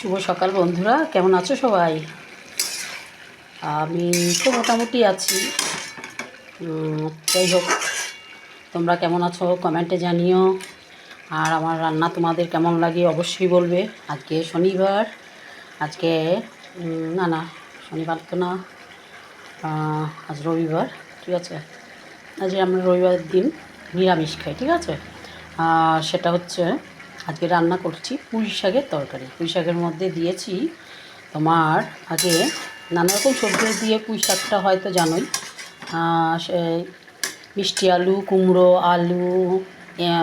শুভ সকাল বন্ধুরা, কেমন আছো সবাই? আমি তো মোটামুটি আছি। যাই হোক, তোমরা কেমন আছো কমেন্টে জানিও। আর আমার রান্না তোমাদের কেমন লাগে অবশ্যই বলবে। আজকে শনিবার, আজকে না না শনিবার তো না, আজ রবিবার। ঠিক আছে, আজ আমরা রবিবারের দিন নিরামিষ খাই। ঠিক আছে, সেটা হচ্ছে আজকে রান্না করছি পুঁই শাকের তরকারি। পুঁই শাকের মধ্যে দিয়েছি তোমার আগে নানা রকম সবজি দিয়ে পুঁই শাকটা হয়তো জানোই। সে মিষ্টি আলু, কুমড়ো, আলু,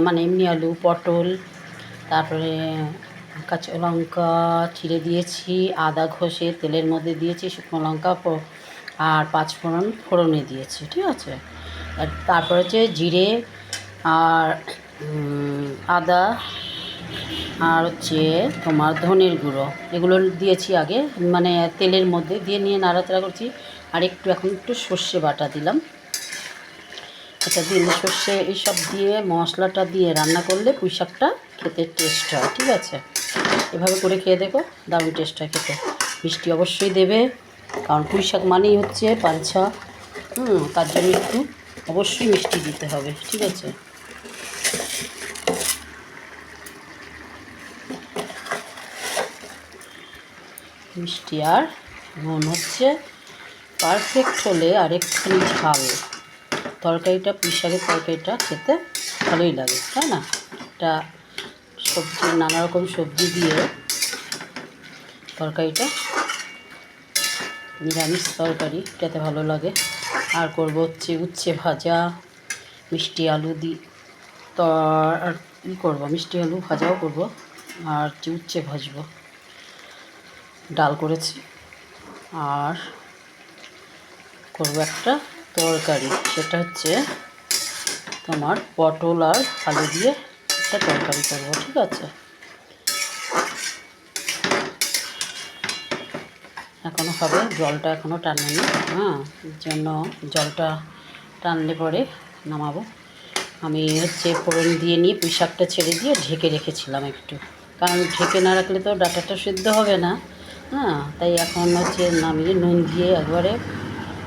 মানে এমনি আলু, পটল, তারপরে কাঁচা লঙ্কা ছিঁড়ে দিয়েছি, আদা ঘষে তেলের মধ্যে দিয়েছি, শুকনো লঙ্কা আর পাঁচফোড়ন ফোড়নে দিয়েছি। ঠিক আছে, আর তারপরে হচ্ছে জিরে আর আদা আর হচ্ছে তোমার ধনের গুঁড়ো, এগুলো দিয়েছি আগে, মানে তেলের মধ্যে দিয়ে নিয়ে নাড়াচাড়া করছি। আর এখন একটু সর্ষে বাটা দিলাম। এটা দিয়ে সর্ষে এইসব দিয়ে মশলাটা দিয়ে রান্না করলে পুঁই শাকটা খেতে টেস্ট হয়। ঠিক আছে, এভাবে করে খেয়ে দেখো, দারুণ টেস্ট হয় খেতে। মিষ্টি অবশ্যই দেবে, কারণ পুঁই শাক মানেই হচ্ছে পালছা। তার জন্য একটু অবশ্যই মিষ্টি দিতে হবে। ঠিক আছে, মিষ্টি আর নুন হচ্ছে পারফেক্ট হলে আর একটুখানি ঝাল, তরকারিটা পুঁই শাকের তরকারিটা খেতে ভালোই লাগে, তাই না? এটা সবজি, নানা রকম সবজি দিয়ে তরকারিটা, নিরামিষ তরকারি খেতে ভালো লাগে। আর করবো হচ্ছে উচ্ছে ভাজা, মিষ্টি আলু তো আর কী করবো, মিষ্টি আলু ভাজাও করবো, আর উচ্ছে ভাজবো, ডাল করেছি, আর করবো একটা তরকারি, সেটা হচ্ছে তোমার পটল আর আলু দিয়ে একটা তরকারি করবো। ঠিক আছে, এখনও হবে, জলটা এখনও টানেনি। জন্য জলটা টানলে পরে নামাবো। আমি হচ্ছে ফোড়ন দিয়ে নিয়ে পুঁই শাকটা ছেড়ে দিয়ে ঢেকে রেখেছিলাম একটু, কারণ ঢেকে না রাখলে তো ডাঁটাটা সিদ্ধ হবে না। তাই এখন হচ্ছে নামিয়ে নুন দিয়ে একবারে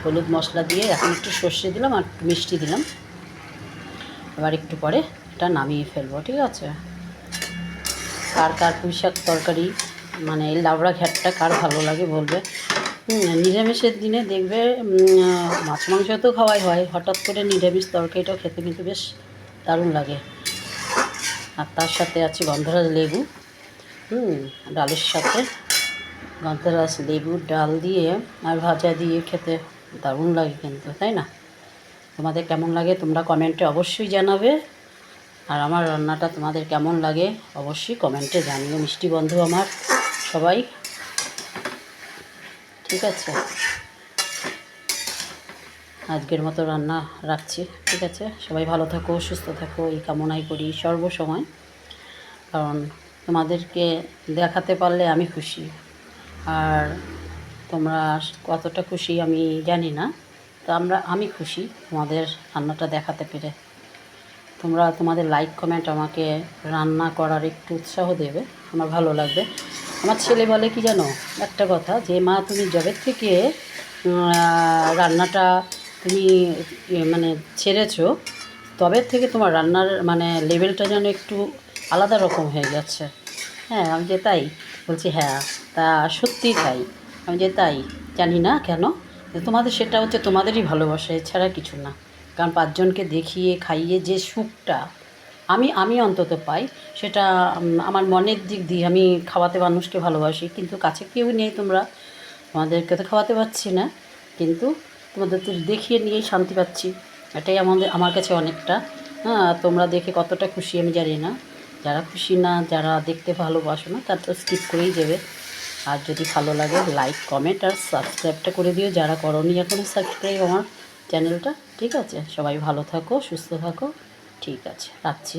হলুদ মশলা দিয়ে এখন একটু সর্ষে দিলাম আর মিষ্টি দিলাম। এবার একটু পরে এটা নামিয়ে ফেলবো। ঠিক আছে, কার কার পুঁই শাক তরকারি, মানে এই লাবড়া ঘ্যাটটা কার ভালো লাগে বলবে। নিরামিষের দিনে দেখবে মাছ মাংস তো খাওয়াই হয়, হঠাৎ করে নিরামিষ তরকারিটাও খেতে কিন্তু বেশ দারুণ লাগে। আর তার সাথে আছে গন্ধরাজ লেবু, ডালের সাথে গন্ধরাজ লেবু, ডাল দিয়ে আর ভাজা দিয়ে খেতে দারুণ লাগে কিন্তু, তাই না? তোমাদের কেমন লাগে তোমরা কমেন্টে অবশ্যই জানাবে। আর আমার রান্নাটা তোমাদের কেমন লাগে অবশ্যই কমেন্টে জানিও, মিষ্টি বন্ধু আমার সবাই। ঠিক আছে, আজকের মতো রান্না রাখছি। ঠিক আছে, সবাই ভালো থাকো, সুস্থ থাকো, এই কামনাই করি সর্বসময়, কারণ তোমাদেরকে দেখাতে পারলে আমি খুশি। আর তোমরা কতটা খুশি আমি জানি না, তো আমি খুশি তোমাদের রান্নাটা দেখাতে পেরে। তোমরা তোমাদের লাইক কমেন্ট আমাকে রান্না করার একটু উৎসাহ দেবে, আমার ভালো লাগবে। আমার ছেলে বলে কি জানো একটা কথা, যে মা তুমি যবে থেকে রান্নাটা তুমি মানে ছেড়েছো, তবে থেকে তোমার রান্নার মানে লেভেলটা যেন একটু আলাদা রকম হয়ে যাচ্ছে। আমি যে তাই বলছি, হ্যাঁ তা সত্যিই তাই। আমি যে তাই, জানি না কেন, তোমাদের সেটা হচ্ছে তোমাদেরই ভালোবাসা, এছাড়া কিছু না। কারণ পাঁচজনকে দেখিয়ে খাইয়ে যে সুখটা আমি অন্তত পাই, সেটা আমার মনের দিক দিয়ে আমি খাওয়াতে মানুষকে ভালোবাসি, কিন্তু কাছে কেউ নেই, তোমাদেরকে তো খাওয়াতে পারছি না, কিন্তু তোমাদের তো দেখিয়ে নিয়েই শান্তি পাচ্ছি। এটাই আমার কাছে অনেকটা। তোমরা দেখে কতটা খুশি আমি জানি না, যারা খুশি না, যারা দেখতে ভালোবাসো না, তার তো স্কিপ করেই দেবে। আর যদি ভালো লাগে লাইক কমেন্ট আর সাবস্ক্রাইবটা করে দিও, যারা করোনি এখনও সাবস্ক্রাইব আমার চ্যানেলটা। ঠিক আছে, সবাই ভালো থাকো, সুস্থ থাকো। ঠিক আছে, রাখছি।